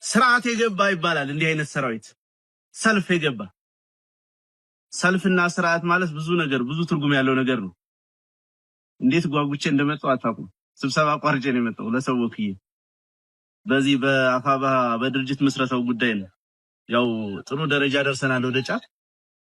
ስርዓት የገባ ይባላል እንዲህ አይነት ሰራዊት ሰልፍ የገባ ሰልፍና ስርዓት ማለት ብዙ ነገር ብዙ ትርጉም ያለው ነገር ነው። እንዴት ጓጉቼ እንደመጣው አታውቁም። ስብሰባ ቋርጬ ነው የመጣው ለሰው ወክዬ በዚህ በአፋባ በድርጅት መስረታው ጉዳይ ነው። ያው ጥሩ ደረጃ ደርሰናል ወደ ጫፍ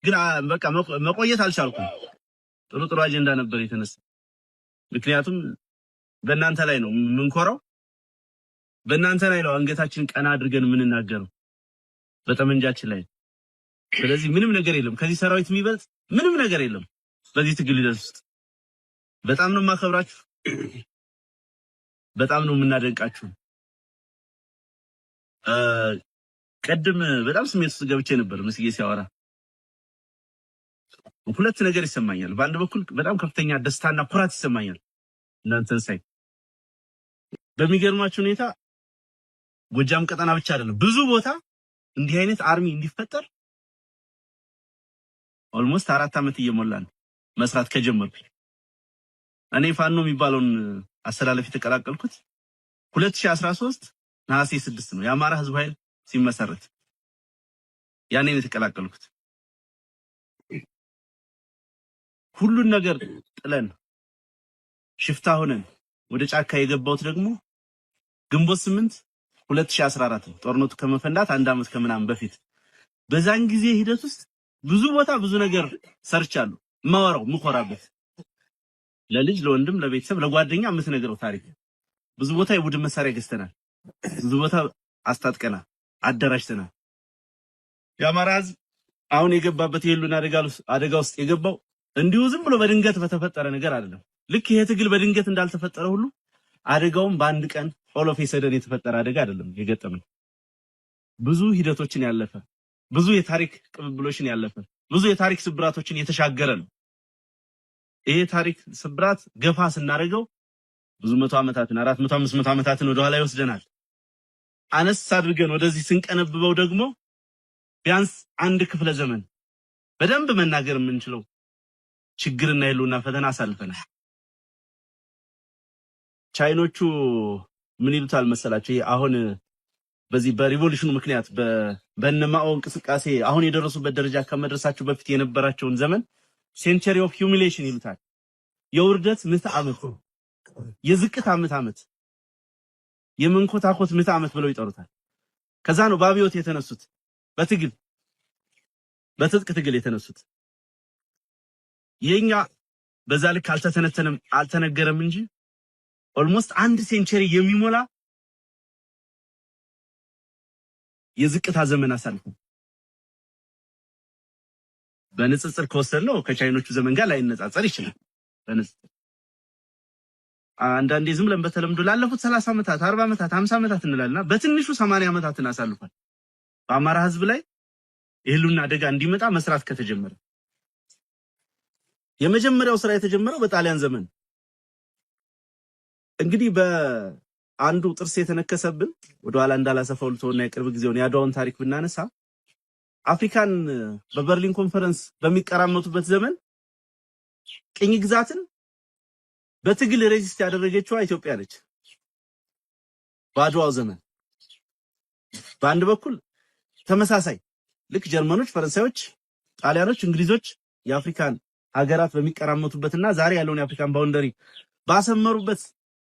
ግን በቃ መቆየት አልቻልኩም። ጥሩ አጀንዳ ነበር የተነሳ። ምክንያቱም በእናንተ ላይ ነው የምንኮራው፣ በእናንተ ላይ ነው አንገታችን ቀና አድርገን የምንናገረው በጠመንጃችን ላይ። ስለዚህ ምንም ነገር የለም ከዚህ ሰራዊት የሚበልጥ ምንም ነገር የለም በዚህ ትግል ውስጥ። በጣም ነው የማከብራችሁ፣ በጣም ነው የምናደንቃችሁ። ቀድም በጣም ስሜት ውስጥ ገብቼ ነበር መስዬ ሲያወራ ሁለት ነገር ይሰማኛል። በአንድ በኩል በጣም ከፍተኛ ደስታና ኩራት ይሰማኛል እናንተን ሳይ። በሚገርማችሁ ሁኔታ ጎጃም ቀጠና ብቻ አይደለም ብዙ ቦታ እንዲህ አይነት አርሚ እንዲፈጠር ኦልሞስት 4 ዓመት እየሞላን መስራት ከጀመርኩ። እኔ ፋኖ የሚባለውን አስተላለፍ የተቀላቀልኩት 2013 ነሐሴ 6 ነው የአማራ ህዝብ ኃይል ሲመሰረት ያኔ ነው የተቀላቀልኩት። ሁሉን ነገር ጥለን ሽፍታ ሆነን ወደ ጫካ የገባሁት ደግሞ ግንቦት 8 2014 ነው ጦርነቱ ከመፈንዳት 1 ዓመት ከምናምን በፊት። በዛን ጊዜ ሂደት ውስጥ ብዙ ቦታ ብዙ ነገር ሰርቻለሁ። ማወራው ምኮራበት ለልጅ ለወንድም ለቤተሰብ ለጓደኛ የምትነግረው ታሪክ። ብዙ ቦታ የቡድን መሳሪያ ገዝተናል፣ ብዙ ቦታ አስታጥቀናል፣ አደራጅተናል። የአማራ ህዝብ አሁን የገባበት የህልውና አደጋ ውስጥ የገባው እንዲሁ ዝም ብሎ በድንገት በተፈጠረ ነገር አይደለም። ልክ ይሄ ትግል በድንገት እንዳልተፈጠረ ሁሉ አደጋውም በአንድ ቀን ኦል ኦፍ ሰደን የተፈጠረ አደጋ አይደለም የገጠመን። ብዙ ሂደቶችን ያለፈ፣ ብዙ የታሪክ ቅብብሎችን ያለፈ፣ ብዙ የታሪክ ስብራቶችን የተሻገረ ነው። ይሄ ታሪክ ስብራት ገፋ ስናደርገው ብዙ 100 ዓመታትን 400 500 ዓመታትን ወደ ኋላ ይወስደናል። አነስ አድርገን ወደዚህ ስንቀነብበው ደግሞ ቢያንስ አንድ ክፍለ ዘመን በደንብ መናገር የምንችለው ችግርና የህልውና ፈተና አሳልፈናል። ቻይኖቹ ምን ይሉታል መሰላችሁ? አሁን በዚህ በሪቮሉሽኑ ምክንያት በነማኦ እንቅስቃሴ አሁን የደረሱበት ደረጃ ከመድረሳቸው በፊት የነበራቸውን ዘመን ሴንቸሪ ኦፍ ሂዩሚሌሽን ይሉታል። የውርደት ምዕተ ዓመት፣ የዝቅት ዓመት፣ የመንኮታኮት ምዕተ ዓመት ብለው ይጠሩታል። ከዛ ነው በአብዮት የተነሱት፣ በትጥቅ ትግል የተነሱት። የኛ በዛ ልክ አልተተነተነም አልተነገረም እንጂ ኦልሞስት 1 ሴንቸሪ የሚሞላ የዝቅታ ዘመን አሳልፉ። በንጽጽር ከወሰድነው ከቻይኖቹ ዘመን ጋር ላይነጻጸር ይችላል። በንጽጽር አንዳንዴ ዝም ብለን በተለምዶ ላለፉት 30 ዓመታት 40 ዓመታት 50 ዓመታት እንላልና በትንሹ 80 ዓመታትን አሳልፏል በአማራ ህዝብ ላይ የህልውና አደጋ እንዲመጣ መስራት ከተጀመረ። የመጀመሪያው ስራ የተጀመረው በጣሊያን ዘመን። እንግዲህ በአንዱ ጥርስ የተነከሰብን ወደኋላ እንዳላሰፋው ልተውና የቅርብ ጊዜውን ያድዋውን ታሪክ ብናነሳ አፍሪካን በበርሊን ኮንፈረንስ በሚቀራመቱበት ዘመን ቅኝ ግዛትን በትግል ሬዚስት ያደረገችው ኢትዮጵያ ነች። በአድዋው ዘመን በአንድ በኩል ተመሳሳይ ልክ ጀርመኖች፣ ፈረንሳዮች፣ ጣሊያኖች፣ እንግሊዞች የአፍሪካን ሀገራት በሚቀራመቱበትና ዛሬ ያለውን የአፍሪካን ባውንደሪ ባሰመሩበት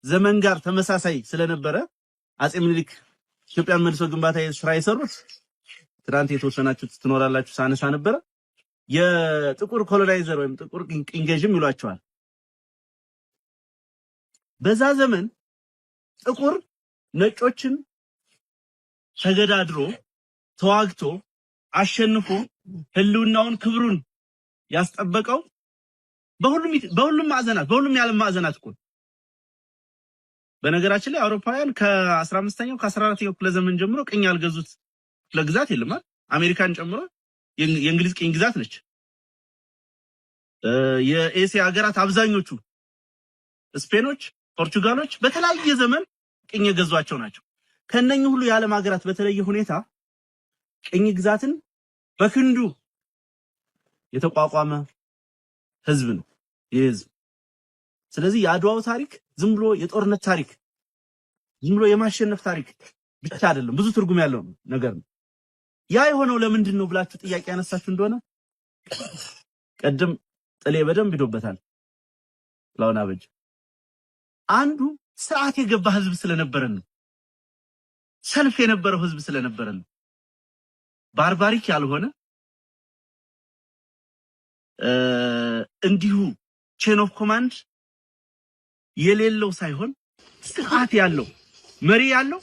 ዘመን ጋር ተመሳሳይ ስለነበረ አጼ ምኒልክ ኢትዮጵያን መልሶ ግንባታ ስራ የሰሩት ትናንት የተወሰናችሁ ትኖራላችሁ ሳነሳ ነበረ። የጥቁር ኮሎናይዘር ወይም ጥቁር ቅኝ ገዥም ይሏቸዋል። በዛ ዘመን ጥቁር ነጮችን ተገዳድሮ ተዋግቶ አሸንፎ ህልውናውን ክብሩን ያስጠበቀው በሁሉም ማዕዘናት በሁሉም የዓለም ማዕዘናት እኮ። በነገራችን ላይ አውሮፓውያን ከ15ኛው ከ14ኛው ክፍለ ዘመን ጀምሮ ቅኝ ያልገዙት ክፍለ ግዛት የለም አይደል? አሜሪካን ጨምሮ የእንግሊዝ ቅኝ ግዛት ነች። የኤሲያ ሀገራት አብዛኞቹ ስፔኖች፣ ፖርቹጋሎች በተለያየ ዘመን ቅኝ የገዟቸው ናቸው። ከነኚህ ሁሉ የዓለም ሀገራት በተለየ ሁኔታ ቅኝ ግዛትን በክንዱ የተቋቋመ ህዝብ ነው ይህ ህዝብ። ስለዚህ የአድዋው ታሪክ ዝም ብሎ የጦርነት ታሪክ ዝም ብሎ የማሸነፍ ታሪክ ብቻ አይደለም፣ ብዙ ትርጉም ያለው ነገር ነው። ያ የሆነው ለምንድን ነው ብላችሁ ጥያቄ ያነሳችሁ እንደሆነ ቀደም ጥሌ በደንብ ሄዶበታል። ላውና በጅ አንዱ ስርዓት የገባ ህዝብ ስለነበረን ነው። ሰልፍ የነበረው ህዝብ ስለነበረን ነው። ባርባሪክ ያልሆነ እንዲሁ ቼን ኦፍ ኮማንድ የሌለው ሳይሆን ስርዓት ያለው መሪ ያለው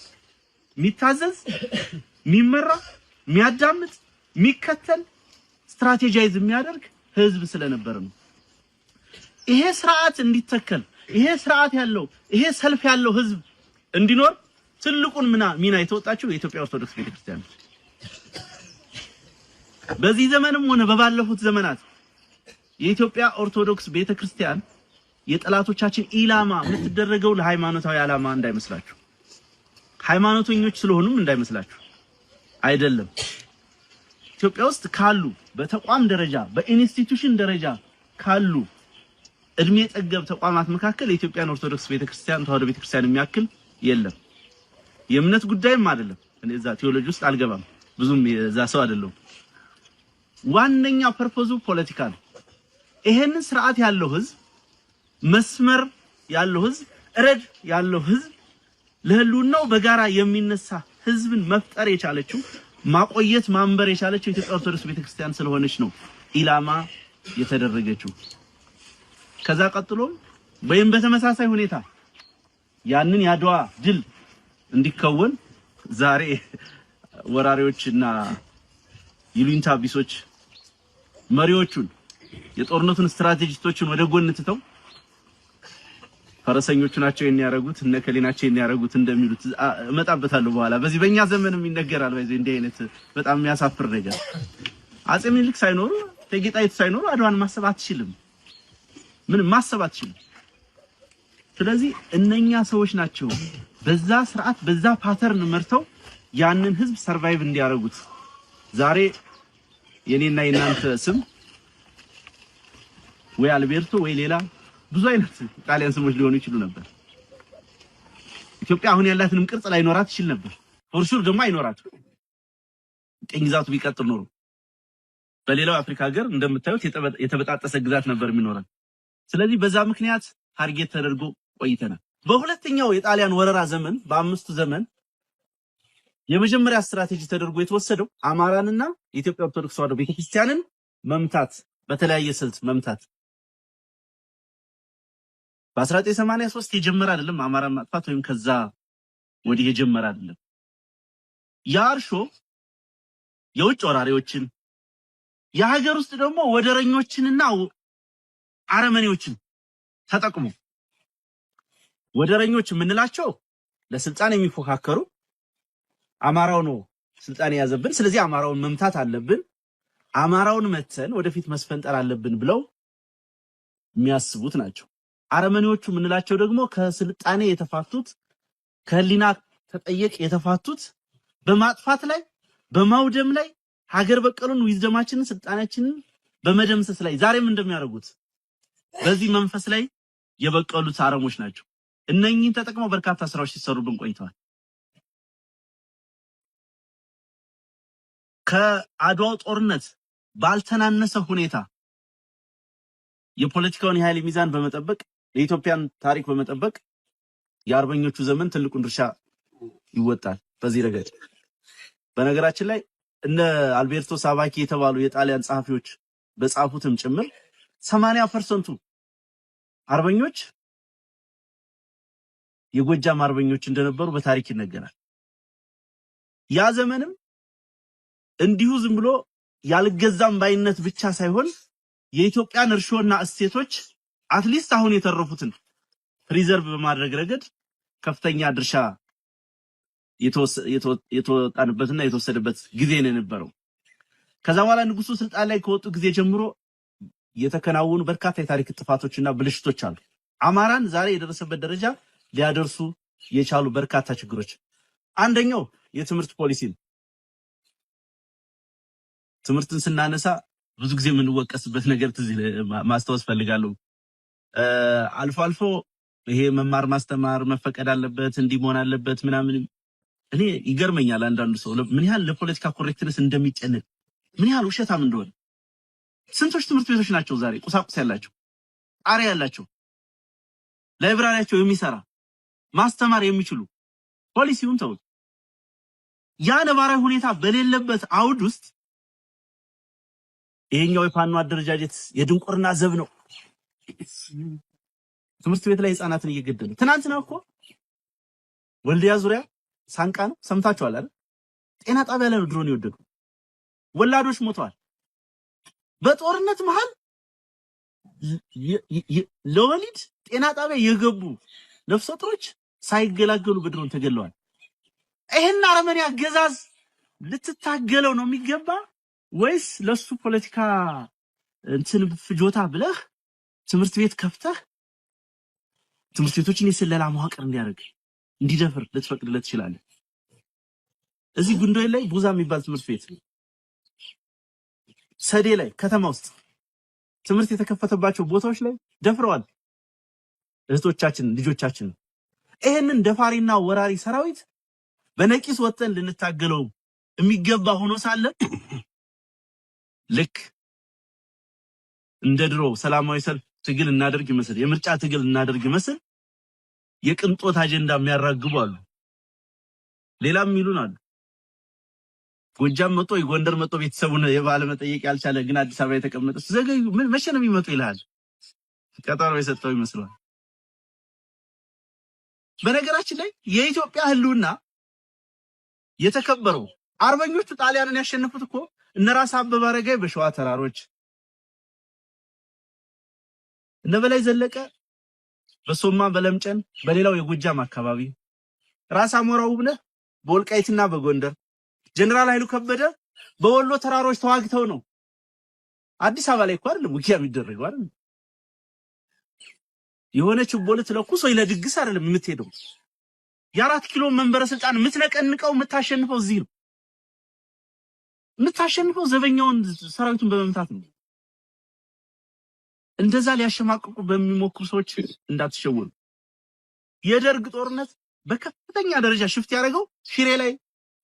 የሚታዘዝ የሚመራ የሚያዳምጥ የሚከተል ስትራቴጂይዝ የሚያደርግ ህዝብ ስለነበረ ነው። ይሄ ስርዓት እንዲተከል ይሄ ስርዓት ያለው ይሄ ሰልፍ ያለው ህዝብ እንዲኖር ትልቁን ሚና የተወጣችው የኢትዮጵያ ኦርቶዶክስ ቤተክርስቲያን ነው። በዚህ ዘመንም ሆነ በባለፉት ዘመናት የኢትዮጵያ ኦርቶዶክስ ቤተክርስቲያን የጠላቶቻችን ኢላማ የምትደረገው ለሃይማኖታዊ ዓላማ እንዳይመስላችሁ፣ ሃይማኖተኞች ስለሆኑም እንዳይመስላችሁ አይደለም። ኢትዮጵያ ውስጥ ካሉ በተቋም ደረጃ በኢንስቲትዩሽን ደረጃ ካሉ እድሜ ጠገብ ተቋማት መካከል የኢትዮጵያን ኦርቶዶክስ ቤተክርስቲያን ተዋህዶ ቤተክርስቲያን የሚያክል የለም። የእምነት ጉዳይም አይደለም። እኔ እዛ ቴዎሎጂ ውስጥ አልገባም፣ ብዙም የዛ ሰው አይደለም። ዋነኛ ፐርፖዙ ፖለቲካ ነው። ይሄንን ስርዓት ያለው ህዝብ፣ መስመር ያለው ህዝብ፣ ረድ ያለው ህዝብ፣ ለህልውናው በጋራ የሚነሳ ህዝብን መፍጠር የቻለችው ማቆየት ማንበር የቻለችው የኢትዮጵያ ኦርቶዶክስ ቤተክርስቲያን ስለሆነች ነው ኢላማ የተደረገችው። ከዛ ቀጥሎም ወይም በተመሳሳይ ሁኔታ ያንን ያድዋ ድል እንዲከወን ዛሬ ወራሪዎችና ይሉኝታ ቢሶች መሪዎቹን የጦርነቱን ስትራቴጂስቶችን ወደ ጎን ትተው ፈረሰኞቹ ናቸው የሚያረጉት እነከሌ ናቸው የሚያረጉት እንደሚሉት እመጣበታለሁ በኋላ። በዚህ በእኛ ዘመንም ይነገራል። በዚህ እንዲህ አይነት በጣም የሚያሳፍር ነገር አጼ ምኒልክ ሳይኖሩ እቴጌ ጣይቱ ሳይኖሩ አድዋን ማሰብ አትችልም። ምን ማሰብ አትችልም። ስለዚህ እነኛ ሰዎች ናቸው በዛ ስርዓት በዛ ፓተርን መርተው ያንን ህዝብ ሰርቫይቭ እንዲያረጉት። ዛሬ የኔና የናንተ ስም ወይ አልቤርቶ ወይ ሌላ ብዙ አይነት ጣሊያን ስሞች ሊሆኑ ይችሉ ነበር። ኢትዮጵያ አሁን ያላትንም ቅርጽ ላይኖራት ይችል ነበር። ፎርሹር ደግሞ አይኖራት። ቅኝ ግዛቱ ቢቀጥል ኖሮ በሌላው አፍሪካ ሀገር እንደምታዩት የተበጣጠሰ ግዛት ነበር የሚኖረን። ስለዚህ በዛ ምክንያት ታርጌት ተደርጎ ቆይተናል። በሁለተኛው የጣሊያን ወረራ ዘመን በአምስቱ ዘመን የመጀመሪያ ስትራቴጂ ተደርጎ የተወሰደው አማራንና የኢትዮጵያ ኦርቶዶክስ ተዋህዶ ቤተክርስቲያንን መምታት፣ በተለያየ ስልት መምታት። በ1983 የጀመረ አይደለም አማራን ማጥፋት፣ ወይም ከዛ ወዲህ የጀመረ አይደለም። ያርሾ የውጭ ወራሪዎችን የሀገር ውስጥ ደግሞ ወደረኞችንና አረመኔዎችን ተጠቅሞ ወደረኞች የምንላቸው ለስልጣን የሚፎካከሩ አማራው ነው ስልጣን የያዘብን፣ ስለዚህ አማራውን መምታት አለብን፣ አማራውን መተን ወደፊት መስፈንጠር አለብን ብለው የሚያስቡት ናቸው። አረመኔዎቹ የምንላቸው ደግሞ ከስልጣኔ የተፋቱት ከህሊና ተጠየቅ የተፋቱት በማጥፋት ላይ በማውደም ላይ ሀገር በቀሉን ዊዝደማችንን ስልጣናችንን በመደምሰስ ላይ ዛሬም እንደሚያደርጉት በዚህ መንፈስ ላይ የበቀሉት አረሞች ናቸው። እነኚህን ተጠቅመው በርካታ ስራዎች ሲሰሩብን ቆይተዋል። ከአድዋው ጦርነት ባልተናነሰ ሁኔታ የፖለቲካውን የኃይል ሚዛን በመጠበቅ የኢትዮጵያን ታሪክ በመጠበቅ የአርበኞቹ ዘመን ትልቁን ድርሻ ይወጣል። በዚህ ረገድ በነገራችን ላይ እነ አልቤርቶ ሳቫኪ የተባሉ የጣሊያን ጸሐፊዎች በጻፉትም ጭምር 80% አርበኞች የጎጃም አርበኞች እንደነበሩ በታሪክ ይነገራል። ያ ዘመንም እንዲሁ ዝም ብሎ ያልገዛም ባይነት ብቻ ሳይሆን የኢትዮጵያን እርሾና እሴቶች አትሊስት አሁን የተረፉትን ፕሪዘርቭ በማድረግ ረገድ ከፍተኛ ድርሻ የተወጣንበትና የተወሰደበት ጊዜ ነው የነበረው። ከዛ በኋላ ንጉሱ ስልጣን ላይ ከወጡ ጊዜ ጀምሮ የተከናወኑ በርካታ የታሪክ ጥፋቶችና ብልሽቶች አሉ። አማራን ዛሬ የደረሰበት ደረጃ ሊያደርሱ የቻሉ በርካታ ችግሮች፣ አንደኛው የትምህርት ፖሊሲ ነው። ትምህርትን ስናነሳ ብዙ ጊዜ የምንወቀስበት ነገር ማስታወስ ፈልጋለሁ። አልፎ አልፎ ይሄ መማር ማስተማር መፈቀድ አለበት እንዲህ መሆን አለበት ምናምን እኔ ይገርመኛል አንዳንዱ ሰው ምን ያህል ለፖለቲካ ኮሬክትነስ እንደሚጨነቅ ምን ያህል ውሸታም እንደሆነ ስንቶች ትምህርት ቤቶች ናቸው ዛሬ ቁሳቁስ ያላቸው ጣሪያ ያላቸው ላይብራሪያቸው የሚሰራ ማስተማር የሚችሉ ፖሊሲውን ተውት ያ ነባራዊ ሁኔታ በሌለበት አውድ ውስጥ ይሄኛው የፋኖ አደረጃጀት የድንቁርና ዘብ ነው ትምህርት ቤት ላይ ህፃናትን እየገደለ ትናንትና እኮ ወልዲያ ዙሪያ ሳንቃ ነው ሰምታችኋል አይደል ጤና ጣቢያ ላይ ድሮን ይወደቀው ወላዶች ሞተዋል በጦርነት መሃል ለወሊድ ጤና ጣቢያ የገቡ ነፍሰ ጡሮች ሳይገላገሉ በድሮን ተገለዋል ይሄን አረመኔ አገዛዝ ልትታገለው ነው የሚገባ ወይስ ለሱ ፖለቲካ እንትን ፍጆታ ብለህ ትምህርት ቤት ከፍተህ ትምህርት ቤቶችን የሰለላ መዋቅር እንዲያደርግ እንዲደፍር ልትፈቅድለት ይችላል እዚህ ጉንዶይ ላይ ቡዛ የሚባል ትምህርት ቤት ሰዴ ላይ ከተማ ውስጥ ትምህርት የተከፈተባቸው ቦታዎች ላይ ደፍረዋል እህቶቻችን ልጆቻችን ይሄንን ደፋሪና ወራሪ ሰራዊት በነቂስ ወጥተን ልንታገለው የሚገባ ሆኖ ሳለ ልክ እንደድሮ ሰላማዊ ሰልፍ ትግል እናደርግ ይመስል የምርጫ ትግል እናደርግ ይመስል የቅንጦት አጀንዳ የሚያራግቡ አሉ ሌላም ይሉን አሉ ጎጃም መጥቶ የጎንደር መጥቶ ቤተሰቡን የባለ መጠየቅ ያልቻለ ግን አዲስ አበባ የተቀመጠ ዘገዩ መቼ ነው የሚመጡ ይላል ቀጠሮ የሰጠው ይመስላል በነገራችን ላይ የኢትዮጵያ ህልውና የተከበረው አርበኞቹ ጣሊያንን ያሸነፉት እኮ እነራስ አበበ አረጋይ በሸዋ ተራሮች እነበላይ ዘለቀ በሶማ በለምጨን በሌላው የጎጃም አካባቢ ራስ አሞራው ብለ በወልቃይትና በጎንደር ጀነራል ኃይሉ ከበደ በወሎ ተራሮች ተዋግተው ነው አዲስ አበባ ላይ እኮ አይደለም ውጊያ የሚደረገው አይደል የሆነ ችቦል ተለኩሶ ለድግስ አይደለም የምትሄደው የ4 ኪሎ መንበረ ስልጣን የምትነቀንቀው የምታሸንፈው እዚህ ነው የምታሸንፈው ዘበኛውን ሰራዊቱን በመምታት ነው እንደዛ ሊያሸማቅቁ በሚሞክሩ ሰዎች እንዳትሸወኑ የደርግ ጦርነት በከፍተኛ ደረጃ ሽፍት ያደረገው ሽሬ ላይ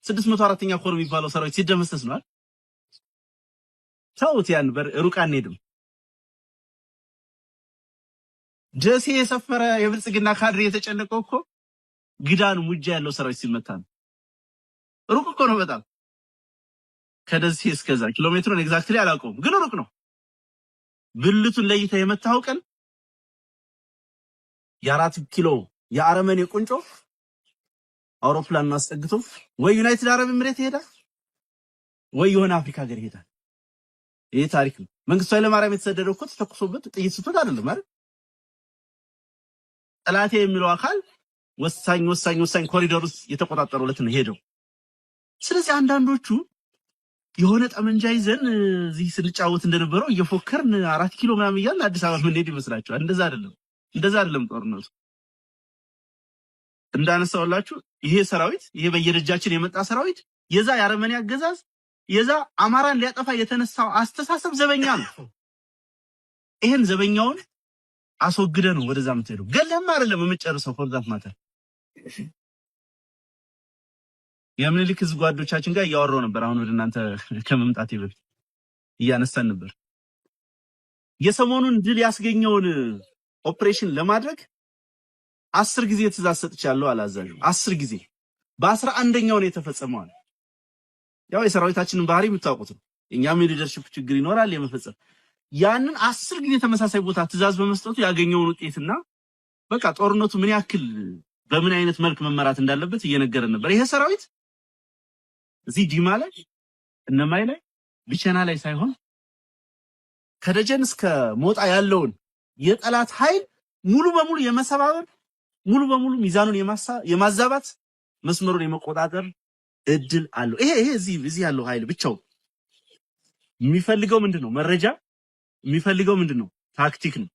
604ኛ ኮር የሚባለው ሰራዊት ሲደመሰስ ነው አይደል ታውት ያን ሩቅ አንሄድም ደሴ የሰፈረ የብልጽግና ካድሬ የተጨነቀው እኮ ግዳን ሙጃ ያለው ሰራዊት ሲመታ ነው ሩቅ እኮ ነው በጣም ከደሴ እስከዛ ኪሎ ሜትሩን ኤግዛክትሊ አላውቀውም ግን ሩቅ ነው ብልቱን ለይታ የመታው ቀን የ4 ኪሎ የአረመኔ ቁንጮ አውሮፕላን ማስጠግቶ ወይ ዩናይትድ አረብ ኤምሬት ይሄዳል ወይ የሆነ አፍሪካ ሀገር ይሄዳል ይሄ ታሪክ ነው መንግስቱ ኃይለ ማርያም የተሰደደው እኮ ተተኩሶበት ጥይት ስቶት አይደለም አይደል ጠላቴ የሚለው አካል ወሳኝ ኮሪዶር ውስጥ የተቆጣጠሩለት ነው ሄደው ስለዚህ አንዳንዶቹ የሆነ ጠመንጃ ይዘን እዚህ ስንጫወት እንደነበረው እየፎከርን 4 ኪሎ ምናምን ይያል አዲስ አበባ ምን ሄድ ይመስላችኋል እንደዛ አይደለም ጦርነቱ እንዳነሳውላችሁ ይሄ ሰራዊት ይሄ በየደጃችን የመጣ ሰራዊት የዛ ያረመኔ አገዛዝ የዛ አማራን ሊያጠፋ የተነሳው አስተሳሰብ ዘበኛ ነው ይሄን ዘበኛውን አስወግደ ነው ወደዛ የምትሄደው ገለም አይደለም የምጨርሰው ፎርዛት ማተር የምንልክ ጓዶቻችን ጋር ያወራው ነበር አሁን ወደ እናንተ ከመምጣቴ በፊት እያነሳን ነበር የሰሞኑን ድል ያስገኘውን ኦፕሬሽን ለማድረግ 10 ጊዜ ትእዛዝ ሰጥቻለሁ አላዛዡ 10 ጊዜ በ11ኛው ነው የተፈጸመው ያው የሰራዊታችንን ባህሪ የምታውቁት ነው እኛም የሊደርሺፕ ችግር ይኖራል የመፈጸም ያንን 10 ጊዜ ተመሳሳይ ቦታ ትእዛዝ በመስጠቱ ያገኘውን ውጤትና በቃ ጦርነቱ ምን ያክል በምን አይነት መልክ መመራት እንዳለበት እየነገረን ነበር ይሄ ሰራዊት እዚህ ዲማ ላይ እነማይ ላይ ቢቸና ላይ ሳይሆን ከደጀን እስከ ሞጣ ያለውን የጠላት ኃይል ሙሉ በሙሉ የመሰባበር ሙሉ በሙሉ ሚዛኑን የማዛባት መስመሩን የመቆጣጠር እድል አለው ይሄ እዚህ ያለው ኃይል ብቻው የሚፈልገው ምንድነው መረጃ የሚፈልገው ምንድነው ታክቲክ ነው